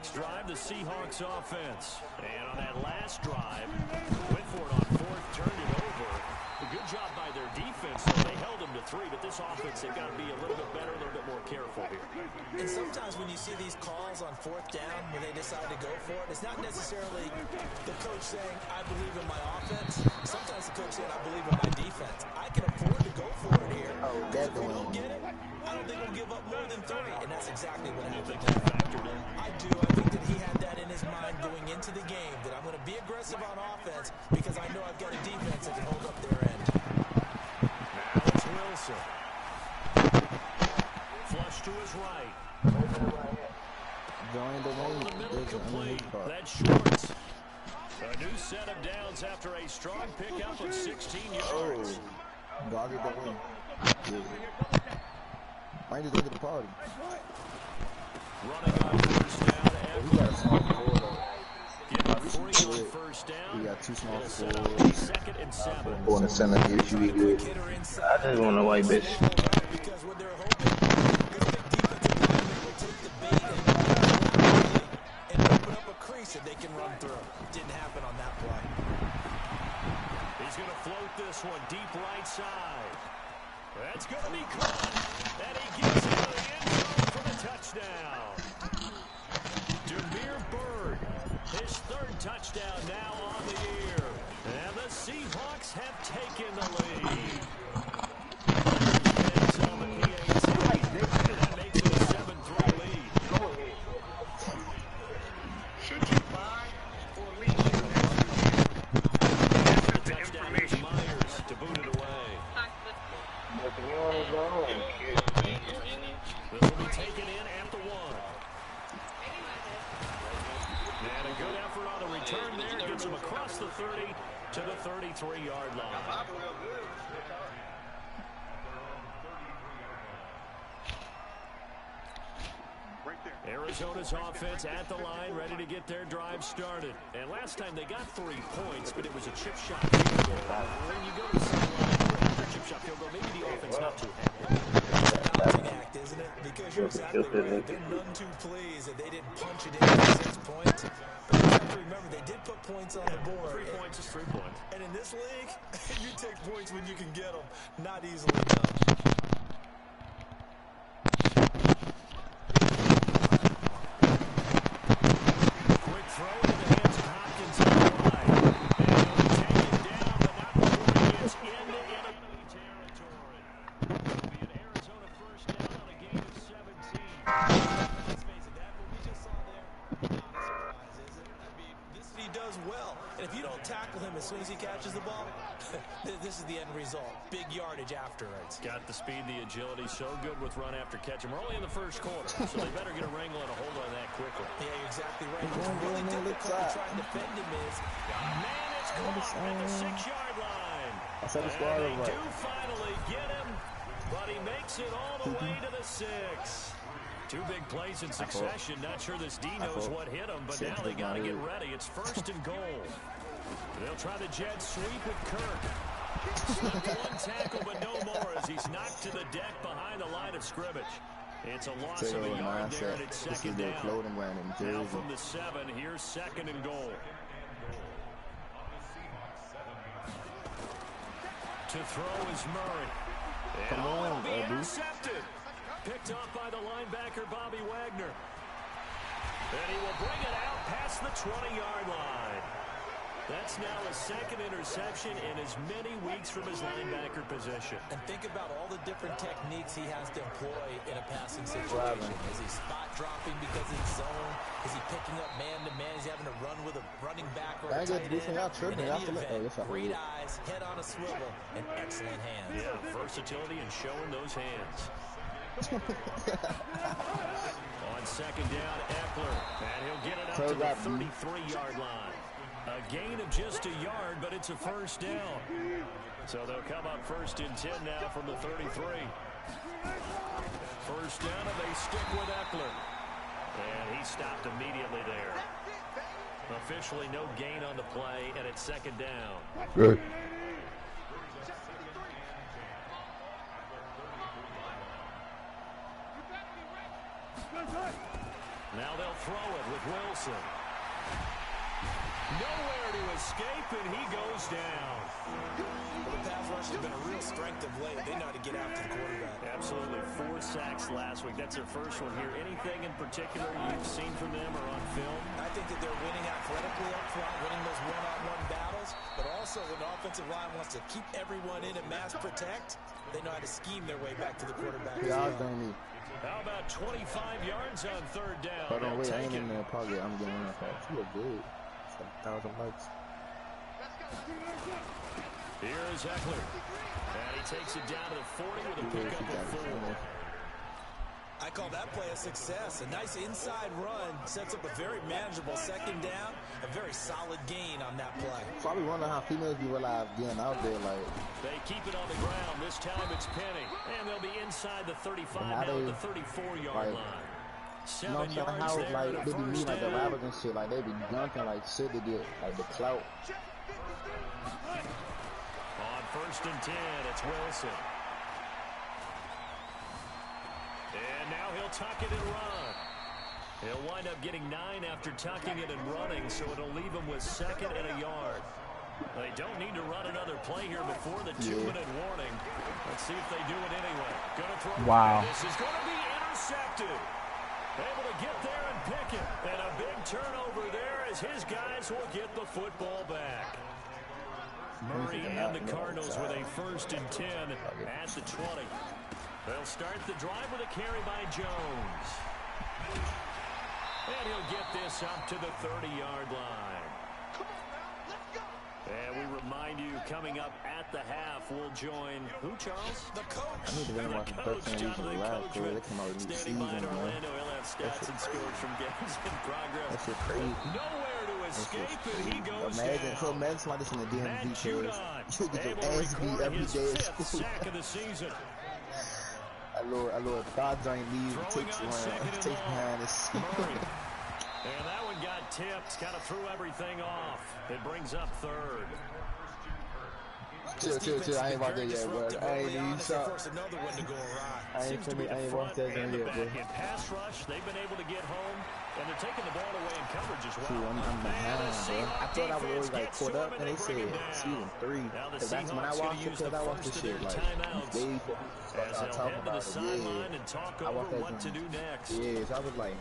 next drive, the Seahawks offense. And on that last drive, went for it on fourth, turned it over. A good job by their defense, so they held them to 3, but this offense, they've got to be a little bit better, a little bit more careful here. And sometimes when you see these calls on fourth down when they decide to go for it, it's not necessarily the coach saying, I believe in my offense. Sometimes the coach saying, I believe in my defense. I can afford to go for it here. Because if we don't get it, I don't think we'll give up more than 3. And that's exactly what happened. I do. I think that he had that in his mind going into the game, that I'm going to be aggressive on offense because I know I've got a defense that can hold up their end. Now it's Wilson. Flush to his right. Join the middle complete. That's Schwartz. A new set of downs after a strong pickup of 16 yards. Dog it the win. I just look at the party. Running on first down. He got a small forward. Getting 3 on first down. He got 2 small Set up forwards. 2nd and 7. On the center, you should be good. I just want a white bitch. Because what they're hoping is the defensive lineman will take the bait and open up a crease that they can run through. Didn't happen on that play. He's going to float this one deep right side. That's going to be caught. And he gets it to the end zone for the touchdown. Demir Bird, his 3rd touchdown now on the year. And the Seahawks have taken the lead. On the PAT. That makes it a 7-3 lead. Should you buy or leave? Touchdown is Myers to boot it away. This will be taken in at the 1. And a good effort on the return there. Gets him across the 30 to the 33-yard line. Arizona's offense at the line, ready to get their drive started. And last time they got 3 points, but it was a chip shot field goal. When you go to the sideline after a chip shot field goal, maybe the offense not too happy. It's a balancing act, isn't it? Because you're exactly right. They're none too pleased that they didn't punch it in for 6 points. But you have to remember, they did put points on the board. 3 points is 3 points. And in this league, you take points when you can get them. Not easily done. Throw into the hands of Hopkins on the line. And he'll be taken down, but not before he gets into enemy territory. It'll be an Arizona first down on a gain of 17. Let's face it, that what we just saw there, not a surprise, is it? I mean, this he does well. And if you don't tackle him as soon as he catches the ball, this is the end result. Big yardage after it. He's got the speed, the agility, so good with run after catch. And we're only in the first quarter, so they better get a wrangle and a hold on that quickly. Yeah, you're exactly right. What's really difficult to try and defend him is, Man, it's caught at the 6-yard line. I said the squad And was they right. do finally get him, but he makes it all the way to the 6. 2 big plays in succession. Not sure this D knows what hit him, but now they got to get ready. It's 1st and goal. They'll try the jet sweep with Kirk. Slipped 1 tackle, but no more as he's knocked to the deck behind the line of scrimmage. It's a loss of a yard there, and it's 2nd down. Now from the 7, here's 2nd and goal. To throw is Murray. And it'll be intercepted. Picked off by the linebacker, Bobby Wagner. And he will bring it out past the 20-yard line. That's now his 2nd interception in as many weeks from his linebacker position. And think about all the different techniques he has to employ in a passing situation. Is he spot dropping because it's zone? Is he picking up man-to-man? Is he having to run with a running back or a tight end? In any event, great eyes, head on a swivel, and excellent hands. Yeah, versatility and showing those hands. On 2nd down, Eckler. And he'll get it up to the 33-yard line. A gain of just a yard, but it's a first down. So they'll come up 1st and 10 now from the 33. First down, and they stick with Eckler. And he stopped immediately there. Officially no gain on the play, and it's 2nd down. Good. Now they'll throw it with Wilson. Nowhere to escape, and he goes down. Well, the pass rush has been a real strength of late. They know how to get after the quarterback. Absolutely. 4 sacks last week. That's their first one here. Anything in particular you've seen from them or on film? I think that they're winning athletically up front, winning those one-on-one battles, but also when the offensive line wants to keep everyone in and mass protect, they know how to scheme their way back to the quarterback. Yeah, well. How about 25 yards on 3rd down? Hold on, wait, I ain't in there. Probably I'm getting in there. You look good. It's like 1,000 likes. Here is Eckler. And he takes it down to the 40 with a pickup of 4. I call that play a success. A nice inside run sets up a very manageable 2nd down. A very solid gain on that play. So I be wondering how females be realize getting out there like. They keep it on the ground. This time it's Penny. And they'll be inside the 35 now at the 34-yard line. 7 You know yards how there like to they be the mean first like the down. rappers and shit, like they be dunking like shit to get like the clout. On 1st and 10, it's Wilson. And now he'll tuck it and run. He'll wind up getting 9 after tucking it and running, so it'll leave him with 2nd and a yard. They don't need to run another play here before the 2-minute warning. Let's see if they do it anyway. Gonna throw. Wow. This is going to be intercepted. Able to get there and pick it. And a big turnover there as his guys will get the football back. Murray and the Cardinals with a 1st and 10 at the 20. They'll start the drive with a carry by Jones. And he'll get this up to the 30-yard line. And we remind you, coming up at the half, we'll join who, Charles? The coach. I need to really watch the 13 weeks of the last year. They come out with new Standing by in season, man. Orlando, he'll have stats and scores from games in progress. That shit crazy. Nowhere to escape, and he goes Imagine, down. so imagine somebody this in the Matt DMV Judon, cause you get able your to ass beat record every his day at 5th school. sack of the season. I love God joint leave, Throwing takes on one, 2nd and takes long. behind this. Murray. And that one got tipped, kind of threw everything off. It brings up 3rd. Chill, I ain't watched that yet, bro. I ain't even shot. Another one to go awry. I ain't Seems to be the watched front that and yet, the bro. back. In pass rush, they've been able to get home, and they're taking the ball away in coverage as well. Shoot, I'm behind, bro. I thought I was always like caught up, and they said season 3. Cause that's when I watched it, cause I watched the shit like days before I As started they'll talking head to about the it. sideline Yeah, and talk I over watched that what to do next. yeah. So I was like,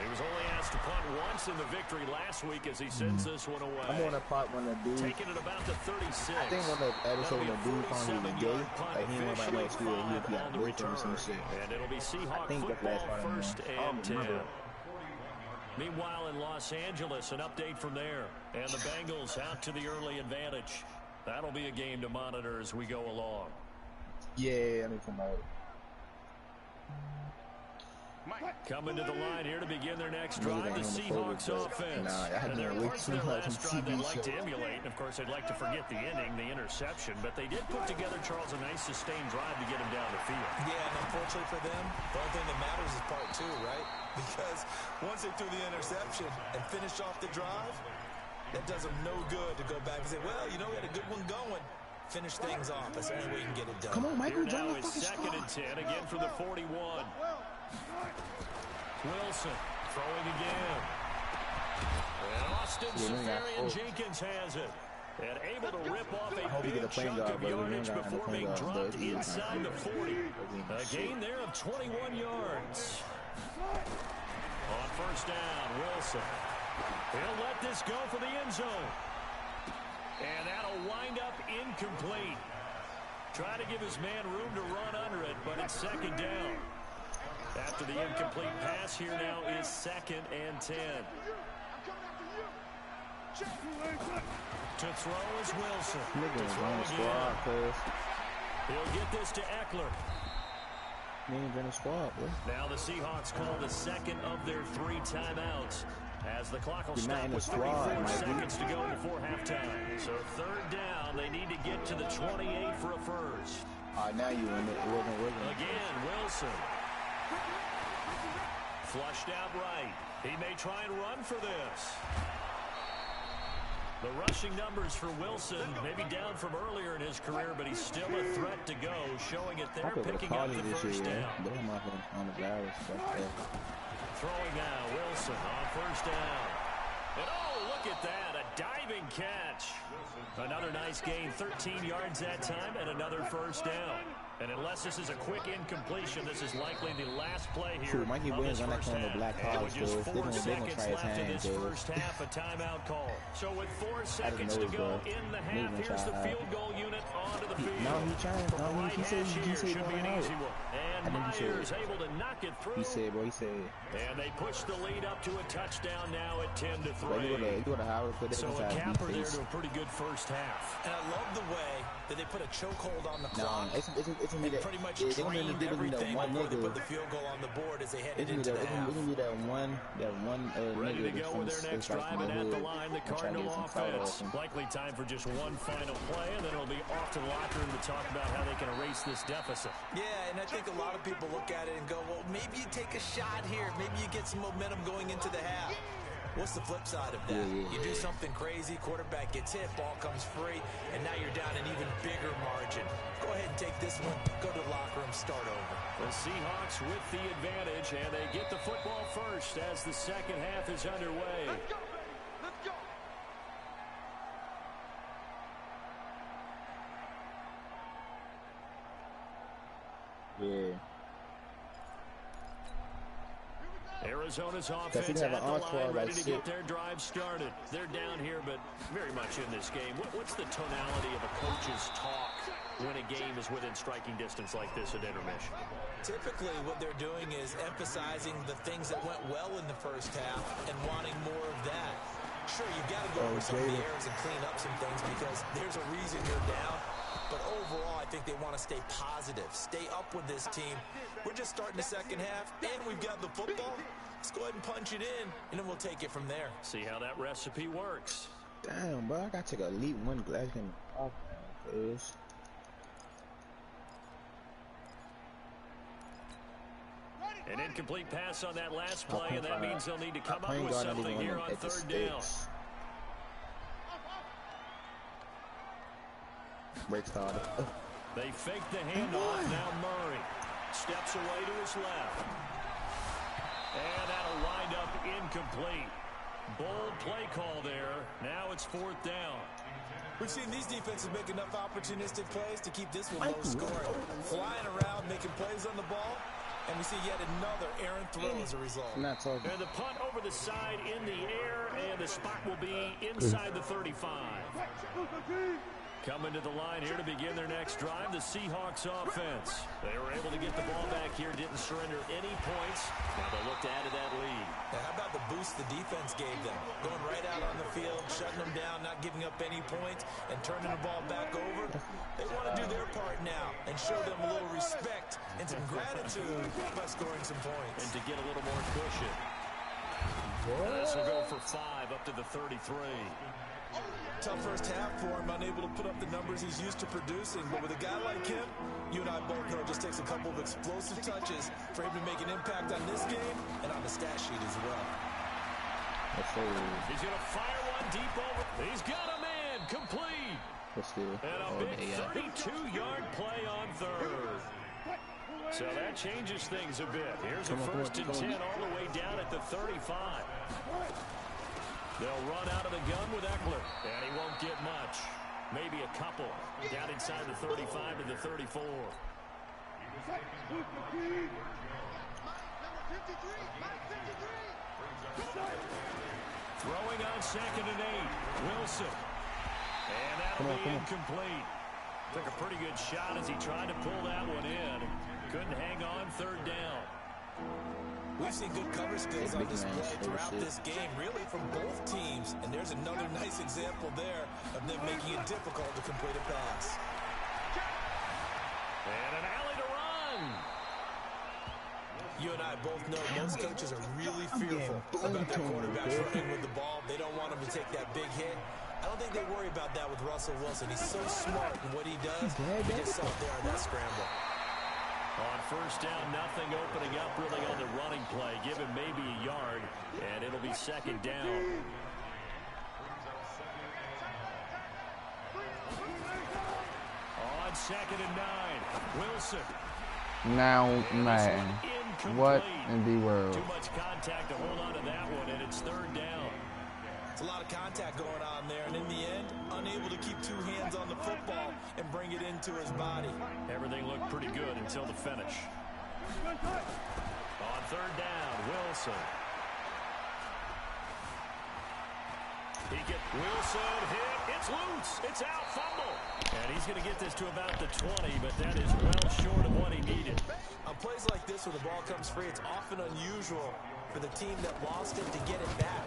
He was only asked to punt once in the victory last week as he sends this one away. I'm on the part when the dude. Taking it about the 36. I think when the episode when the dude found he was gay, 47-yard punt, like he didn't want to know school, he officially got on the boyfriend or some return. shit. And it'll be Seahawk think that's football, last part I 1st know. and 10. remember. Meanwhile, in Los Angeles, an update from there. And the Bengals out to the early advantage. That'll be a game to monitor as we go along. Yeah, I need to know. Coming to the line here to begin their next drive, the Seahawks offense. Nah, I And they're didn't wait parts too of their much on last drive TV they'd like to show. emulate. And, of course, they'd like to forget the ending, the interception. But they did put together, Charles, a nice sustained drive to get him down the field. Yeah, and unfortunately for them, the only thing that matters is part 2, right? Because once they threw the interception and finished off the drive, that does them no good to go back and say, well, you know, we had a good one going. Finish things off. That's the only way you can get it done. Come on, Michael, Here now John, is fucking 2nd and score. 10, again from the 41. Wilson throwing again. And Austin Seferian-Jenkins has it. And able to rip off a hope you get big a playing chunk guard, of brother. We yardage ain't got no before playing being guard, dropped but he's not inside the good. 40. A gain there of 21 yards. On 1st down, Wilson. He'll let this go for the end zone. And that'll wind up incomplete. Try to give his man room to run under it, but it's 2nd down. After the incomplete pass, here now is 2nd and 10. To throw is Wilson. Nigga To is throw on the squad, again. cuz. He'll get this to Eckler. He ain't been in the squad, bro. Now the Seahawks call the 2nd of their 3 timeouts. As the clock will You're not stop in the with squad, 34 Mikey. seconds to go before halftime. So 3rd down, they need to get to the 28 for a first. All right, now you in it. It wasn't working. Again, Wilson. Flushed out right. He may try and run for this. The rushing numbers for Wilson may be down from earlier in his career, but he's still a threat to go, showing it there, I could have picking up called the it this first year, down. but I'm off on the virus. throwing now. Wilson on first down. And oh, look at that, a diving catch. Another nice gain, 13 yards that time, and another first down. And unless this is a quick incompletion, this is likely the last play here of this first half. And with just 4 seconds left in this first half, a timeout call. So with 4 seconds to go in the half, here's the field goal unit onto the field. No, he trying. No, he said should be an easy one. And Myers able to knock it through. He said, bro, he said. And they push the lead up to a touchdown now at 10-3. So a capper there to a pretty good first half. And I love the way that they put a chokehold on the clock. And pretty much drained everything before they put the field goal on the board as they headed into the half. Ready to go with their next drive, and at the line, the Cardinal offense. Likely time for just one final play, and then it'll be off to the locker room to talk about how they can erase this deficit. Yeah, and I think a lot of people look at it and go, well, maybe you take a shot here. Maybe you get some momentum going into the half. What's the flip side of that? You do something crazy, quarterback gets hit, ball comes free, and now you're down an even bigger margin. Go ahead and take this one, go to the locker room, start over. The Seahawks with the advantage, and they get the football first as the second half is underway. Let's go! Let's go! Yeah. Arizona's offense at the line, ready to get their drive started. They're down here, but very much in this game. What's the tonality of a coach's talk when a game is within striking distance like this at intermission? Typically, what they're doing is emphasizing the things that went well in the first half and wanting more of that. Sure, you've got to go over some of the errors and clean up some things because there's a reason you're down. But overall, I think they want to stay positive, stay up with this team. We're just starting the second half, and we've got the football. Let's go ahead and punch it in, and then we'll take it from there. See how that recipe works. Damn, bro, I got to take a leap one glass and off this. An incomplete pass on that last play, and that means they'll need to come up with something here on third down. Break started. They fake the handoff. Now Murray steps away to his left. And that'll wind up incomplete. Bold play call there. Now it's fourth down. We've seen these defenses make enough opportunistic plays to keep this one low scoring. Flying around, making plays on the ball. And we see yet another errant throw as a result. And the punt over the side in the air, and the spot will be inside the 35. Coming to the line here to begin their next drive, the Seahawks offense. They were able to get the ball back here, didn't surrender any points. Now they'll look to add to that lead. Now how about the boost the defense gave them? Going right out on the field, shutting them down, not giving up any points, and turning the ball back over. They want to do their part now and show them a little respect and some gratitude by scoring some points. And to get a little more cushion. This will go for 5 up to the 33. Tough first half for him, unable to put up the numbers he's used to producing. But with a guy like him, you and I both know it just takes a couple of explosive touches for him to make an impact on this game and on the stat sheet as well. He's going to fire one deep over. He's got a man complete. And a big 32-yard play on third. So that changes things a bit. Here's a first and 10 all the way down at the 35. They'll run out of the gun with Eckler, and he won't get much. Maybe a couple down inside the 35 to the 34. Throwing on second and 8, Wilson. And that'll be incomplete. Took a pretty good shot as he tried to pull that one in. Couldn't hang on third down. We've seen good cover skills on display throughout this game, really from both teams. And there's another nice example there of them making it difficult to complete a pass. And an alley to run. You and I both know most coaches are really fearful about their quarterbacks running with the ball. They don't want him to take that big hit. I don't think they worry about that with Russell Wilson. He's so smart in what he does. He just saw it there on that scramble. On first down, nothing opening up really on the running play. Give him maybe a yard, and it'll be second down. On second and 9, Wilson. Now, man. What in the world? Too much contact to hold on to that one, and it's third down. It's a lot of contact going on there, and in the end, unable to keep two hands on the football and bring it into his body. Everything looked pretty good until the finish. On third down, Wilson. Wilson hit. It's loose. It's out. Fumble. And he's going to get this to about the 20, but that is well short of what he needed. On plays like this where the ball comes free, it's often unusual for the team that lost it to get it back.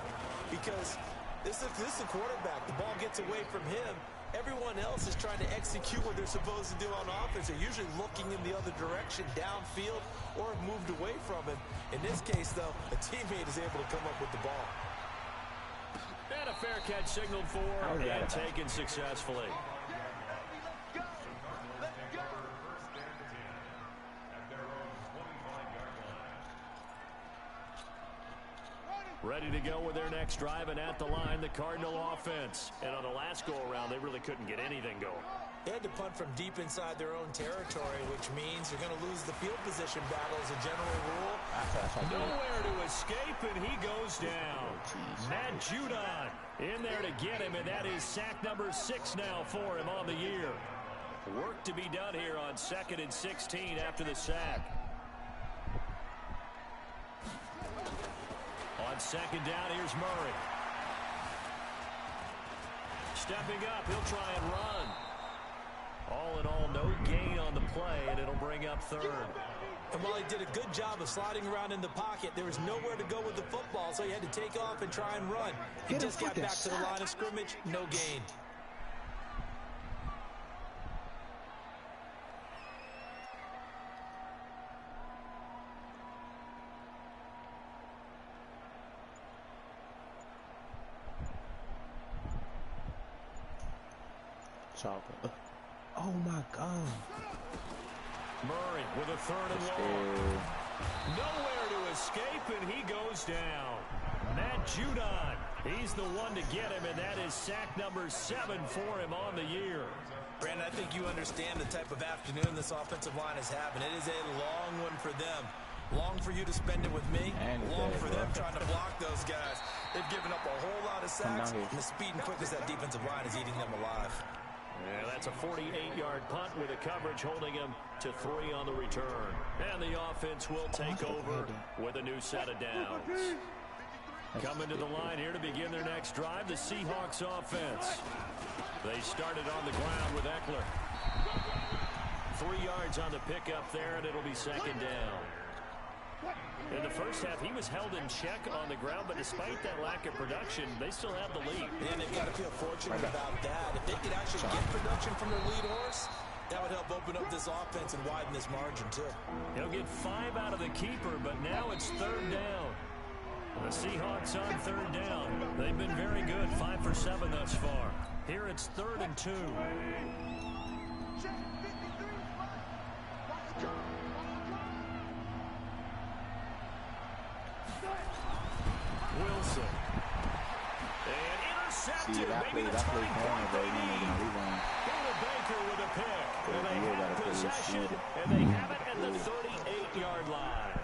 Because this is a quarterback. The ball gets away from him. Everyone else is trying to execute what they're supposed to do on offense. They're usually looking in the other direction, downfield, or have moved away from him. In this case, though, a teammate is able to come up with the ball. And a fair catch signaled for and taken successfully. Ready to go with their next drive, and at the line, the Cardinal offense. And on the last go-around, they really couldn't get anything going. They had to punt from deep inside their own territory, which means you're going to lose the field position battle as a general rule. Nowhere to escape, and he goes down. Matt Judon in there to get him, and that is sack number 6 now for him on the year. Work to be done here on 2nd and 16 after the sack. On second down, here's Murray. Stepping up, he'll try and run. All in all, no gain on the play, and it'll bring up third. And while he did a good job of sliding around in the pocket, there was nowhere to go with the football, so he had to take off and try and run. He just got back to the line of scrimmage, no gain. Oh my God. Murray with a third and long. Nowhere to escape, and he goes down. Matt Judon, he's the one to get him, and that is sack number 7 for him on the year. Brandon, I think you understand the type of afternoon this offensive line is having. It is a long one for them. Long for you to spend it with me. Long for them trying to block those guys. They've given up a whole lot of sacks, and the speed and quickness of that defensive line is eating them alive. Yeah, that's a 48-yard punt with a coverage holding him to 3 on the return. And the offense will take over with a new set of downs. Coming to the line here to begin their next drive, the Seahawks offense. They started on the ground with Eckler. 3 yards on the pickup there, and it'll be second down. In the first half, he was held in check on the ground, but despite that lack of production, they still have the lead. And they've got to feel fortunate about that. If they could actually get production from their lead horse, that would help open up this offense and widen this margin, too. He'll get 5 out of the keeper, but now it's third down. The Seahawks on third down. They've been very good, 5 for 7 thus far. Here it's 3rd and 2. Wilson. And intercepted. Maybe the turning point they need. Baker with a pick. And they have possession, and they have it at the 38-yard line.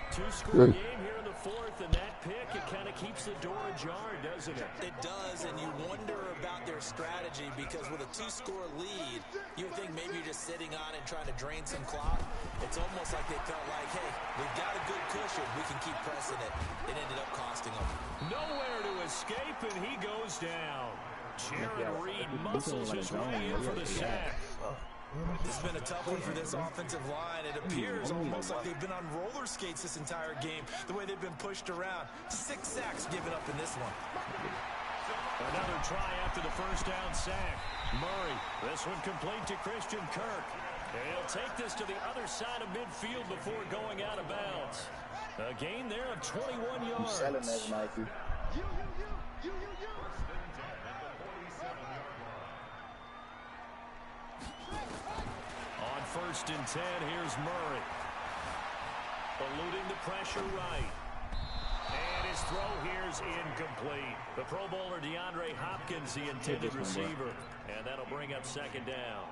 2-score game here in the 4th, and that pick, it kind of keeps the door ajar, doesn't it? It does, and you wonder about their strategy because with a 2-score lead, you would think maybe you're just sitting on it trying to drain some clock. It's almost like they felt like, hey, we've got a good cushion. We can keep pressing it. It ended up costing them. Nowhere to escape, and he goes down. Jared Reed muscles his way in for the sack. This has been a tough one for this offensive line. It appears almost like they've been on roller skates this entire game, the way they've been pushed around. 6 sacks given up in this one. Another try after the first down sack. Murray, this one complete to Christian Kirk. And he'll take this to the other side of midfield before going out of bounds. A gain there of 21 yards. Selling that, Mikey. On 1st and 10, here's Murray. Eluding the pressure right. And his throw here's incomplete. The Pro Bowler DeAndre Hopkins, the intended receiver. And that'll bring up 2nd down.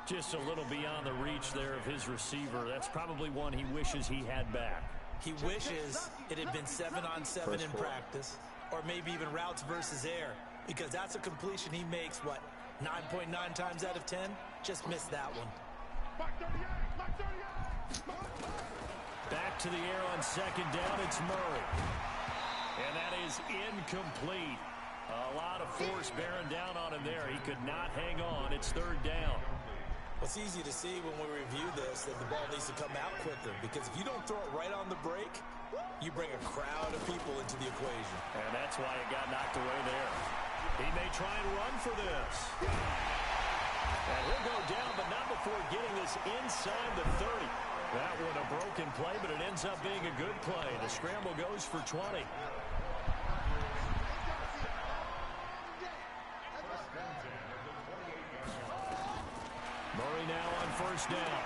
Just a little beyond the reach there of his receiver. That's probably one he wishes he had back. He wishes it had been 7-on-7 in practice, or maybe even routes versus air, because that's a completion he makes, what, 9.9 times out of 10? Just missed that one. Back to the air on second down, it's Murray. And that is incomplete. A lot of force bearing down on him there. He could not hang on. It's third down. It's easy to see when we review this that the ball needs to come out quicker, because if you don't throw it right on the break, you bring a crowd of people into the equation. And that's why it got knocked away there. He may try and run for this. And he'll go down, but not before getting this inside the 30. That one a broken play, but it ends up being a good play. The scramble goes for 20. Murray now on first down.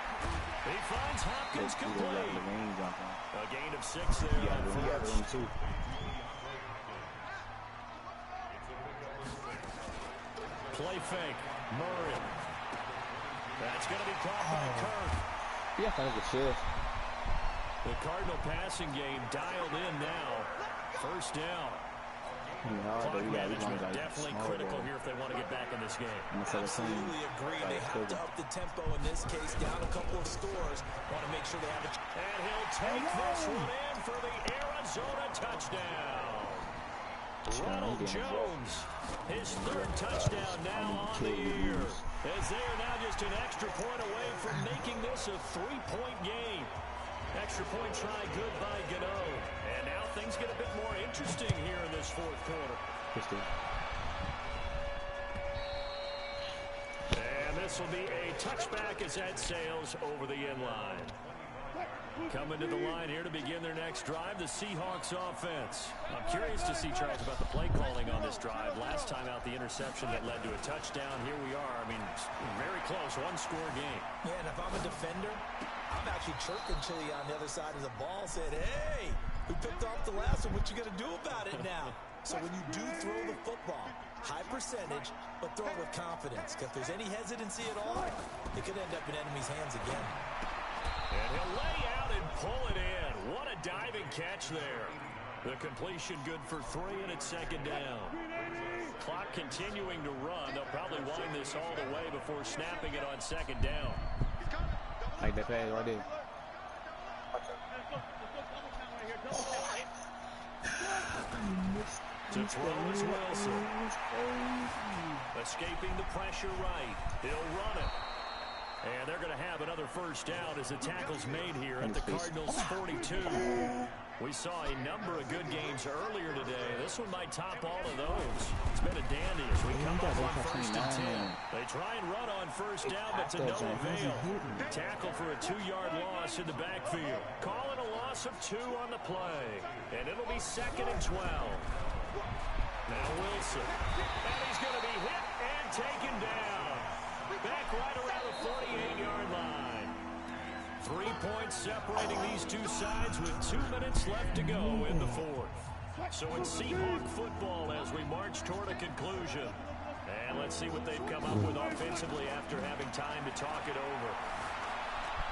He finds Hopkins complete. A gain of 6 there on first. Play fake. Murray. That's going to be caught by Kirk. Yeah, I think it should. The Cardinal passing game dialed in now. First down. Clock management definitely critical here if they want to get back in this game. Absolutely agree. They have to up the tempo in this case, down a couple of scores. Want to make sure they have a... And he'll take this one in for the Arizona touchdown. Ronald Jones, his third touchdown now on the year. As they are now just an extra point away from making this a 3-point game. Extra point try good by Gano. And now things get a bit more interesting here in this fourth quarter. And this will be a touchback as that sails over the end line. Coming to the line here to begin their next drive, the Seahawks offense. I'm curious to see, Charles, about the play calling on this drive. Last time out, the interception that led to a touchdown. Here we are. I mean, very close, one-score game. Yeah, and if I'm a defender, I'm actually chirping Chili on the other side of the ball, saying, hey, we picked off the last one. What you going to do about it now? So when you do throw the football, high percentage, but throw it with confidence. Because if there's any hesitancy at all, it could end up in enemy's hands again. And he'll lay out and pull it in. What a diving catch there. The completion good for 3, and it's second down. Clock continuing to run. They'll probably wind this all the way before snapping it on second down. Like that play right there. To throw is Wilson. Escaping the pressure right. He'll run it. And they're going to have another first down as the tackle's made here at the Cardinals' 42. We saw a number of good games earlier today. This one might top all of those. It's been a dandy as we come up on first and 10. They try and run on first down, but to no avail. Tackle for a 2-yard loss in the backfield. Calling a loss of 2 on the play. And it'll be second and 12. Now Wilson. And he's going to be hit and taken down. Back right around the 48-yard line. 3 points separating these two sides with 2 minutes left to go in the fourth. So it's Seahawk football as we march toward a conclusion. And let's see what they've come up with offensively after having time to talk it over.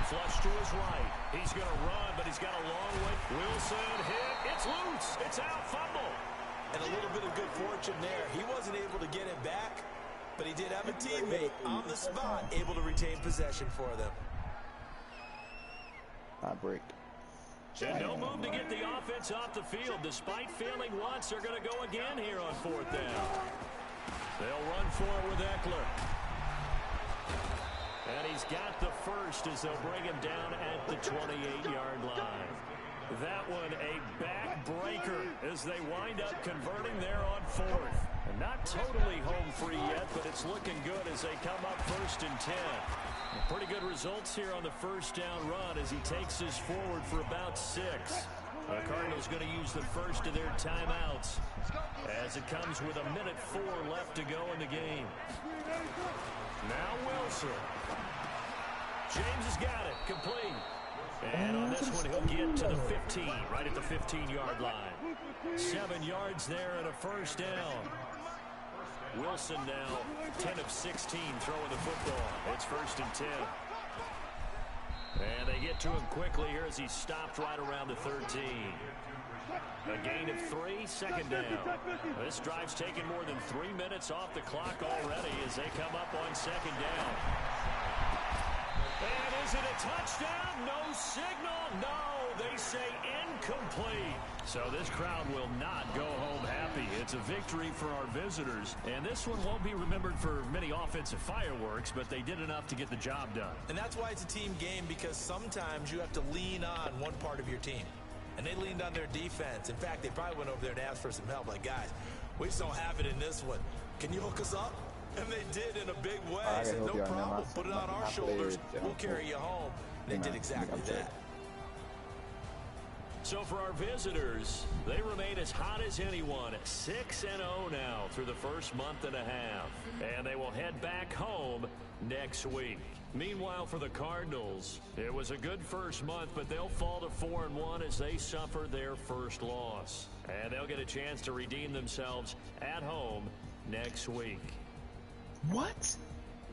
Flush to his right. He's going to run, but he's got a long way. Wilson hit. It's loose. It's out. Fumble. And a little bit of good fortune there. He wasn't able to get it back, but he did have a teammate on the spot able to retain possession for them. Break. And no move to get the offense off the field. Despite failing once, they're going to go again here on fourth down. They'll run for it with Eckler. And he's got the first as they'll bring him down at the 28-yard line. That one a backbreaker as they wind up converting there on fourth. And not totally home free yet, but it's looking good as they come up first and 10. Pretty good results here on the first down run as he takes this forward for about 6. The Cardinals going to use the first of their timeouts as it comes with 1:04 left to go in the game. Now Wilson. James has got it. Complete. And on this one, he'll get to the 15, right at the 15-yard line. 7 yards there and a first down. Wilson now 10 of 16 throwing the football. It's 1st and 10. And they get to him quickly here as he stopped right around the 13. A gain of 3, 2nd down. This drive's taken more than 3 minutes off the clock already as they come up on 2nd down. And is it a touchdown? No signal. No, they say incomplete. So this crowd will not go home happy. It's a victory for our visitors. And this one won't be remembered for many offensive fireworks, but they did enough to get the job done. And that's why it's a team game, because sometimes you have to lean on one part of your team. And they leaned on their defense. In fact, they probably went over there and asked for some help. Like, guys, we just don't have it in this one. Can you hook us up? And they did in a big way. Said, no problem. Put it on our shoulders. We'll carry you home. And they did exactly that. So for our visitors, they remain as hot as anyone, 6-0 now through the first month and a half. And they will head back home next week. Meanwhile, for the Cardinals, it was a good first month, but they'll fall to 4-1 as they suffer their first loss. And they'll get a chance to redeem themselves at home next week. What?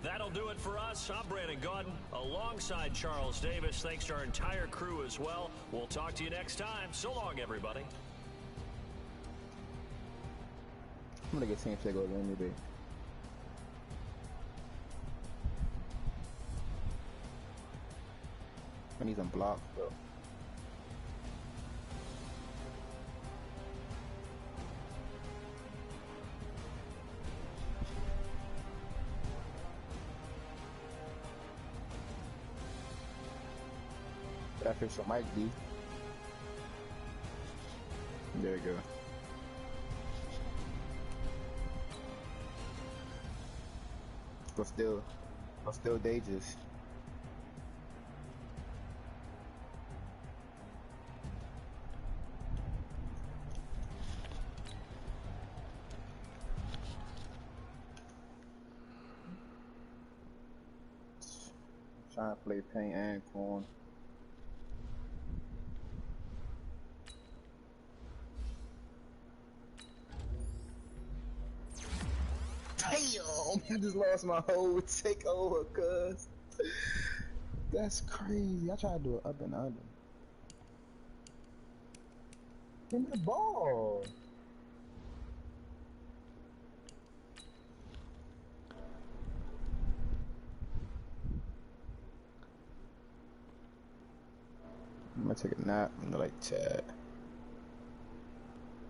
That'll do it for us. I'm Brandon Gaudin alongside Charles Davis. Thanks to our entire crew as well. We'll talk to you next time. So long, everybody. I'm going to get team check over any day. I need some blocks, though. That official might be. There we go. But still dangerous. Trying to play paint and corn. Damn, I just lost my whole takeover, cuz. That's crazy. I tried to do it up and under. Give me the ball. I'm gonna take a nap and like chat.